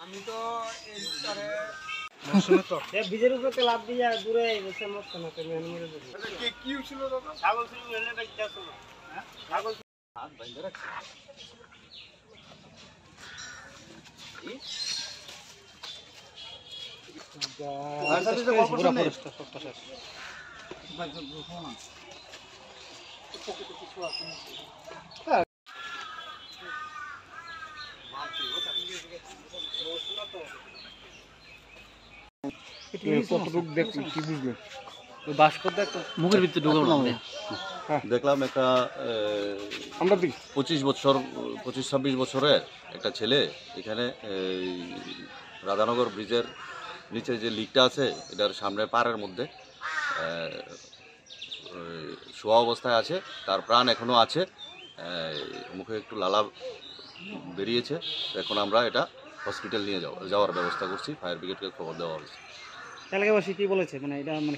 আমি তো এই তারে শুনে তো বীজের উপরে লাভ দিয়ে দূরে গেছে মত না তুমি মরে যাবে কি ছিল দাদা ছাগল ছিল এনে বাইটা ছিল হ্যাঁ ছাগল হাত বাইন্ধে রাখছে দেখলাম একটা 25-26 বছরের একটা ছেলে এখানে রাধানগর ব্রিজের নিচে যে লিকটা আছে এটার সামনে পাড়ের মধ্যে শোয়া অবস্থায় আছে। তার প্রাণ এখনও আছে, মুখে একটু লালা বেরিয়েছে। এখন আমরা এটা হসপিটাল নিয়ে যাওয়ার ব্যবস্থা করছি। ফায়ার ব্রিগেডকে খবর দেওয়া হয়েছে। এলাকাবাসী কি বলেছে, মানে এটা মানে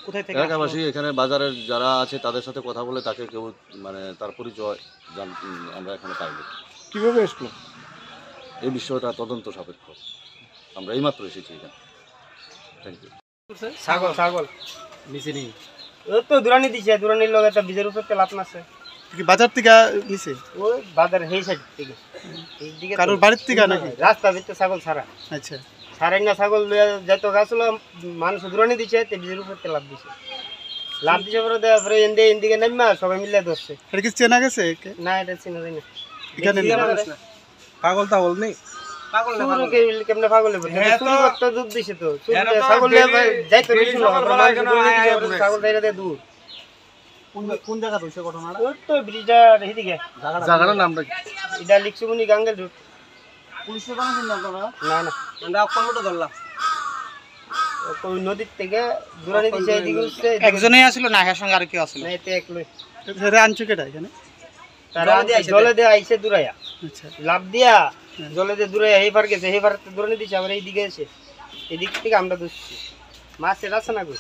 কোথায় থেকে এলাকাবাসী এখানে বাজারের যারা আছে তাদের সাথে কথা বলে তাকে কেউ মানে তার পরিচয় আমরা এখানে পাইনি। কিভাবে আসলো এই বিষয়টা তদন্ত সাপেক্ষ। আমরা এইমাত্র এসেছি এখানে। Thank you. ছাগল ছাগল নিচে নেই তো দুরানি দিছে, দুরানির লগে একটা বীজের উপর তেল আপনাছে কি বাজার থেকে নিছে? ওই বাজার এই সাইড থেকে, এই দিকে কারোর বাড়ির থেকে নাকি? রাস্তা ভিতরে ছাগল ছাড়া। আচ্ছা, সারেন না ছাগল যত গাছগুলো মানুষ দুরানি দিছে তে বীজের উপর তেল লাভ দিছে, লাভ দিছে পরে দেওয়ার পরে এদিকে নামা সবাই মিলে ধরছে। এটা কি চেনা গেছে? না এটা চিনা যায় না। এখানে পাগল টাগল নেই, পাগল না কেমনে পাগল হবে? চুরি করতে দুধ দিছে তো ছাগল যাইতে দিছিল ছাগল দাইরা দে দূর। কোন জায়গা হইছে ঘটনাটা? ওই তো ব্রিজার এদিকে জায়গাটার নামটা কি? এটা লিখছুনি গাঙ্গেল রোড। পুলিশে জানাছেন না আপনারা? না না আমরা কলমটা ধরলাম। ওই নদীর থেকে দুরানি দিছে এদিকে উঠছে। একজনই আসিল না এর সঙ্গে আর কেউ আসিল? না এতে একলাই। সেটা আনছে কেটা এখানে? তারা জলে দিয়ে আইছে দুরাইয়া। আচ্ছা, লাভ দিয়া জলে দিয়ে দুরাইয়া এই পার গেছে, এই পার দুরানি দিছে আবার এইদিকে এসে এদিক থেকে আমরা ধরছি। মাছ এটা আছে না গো,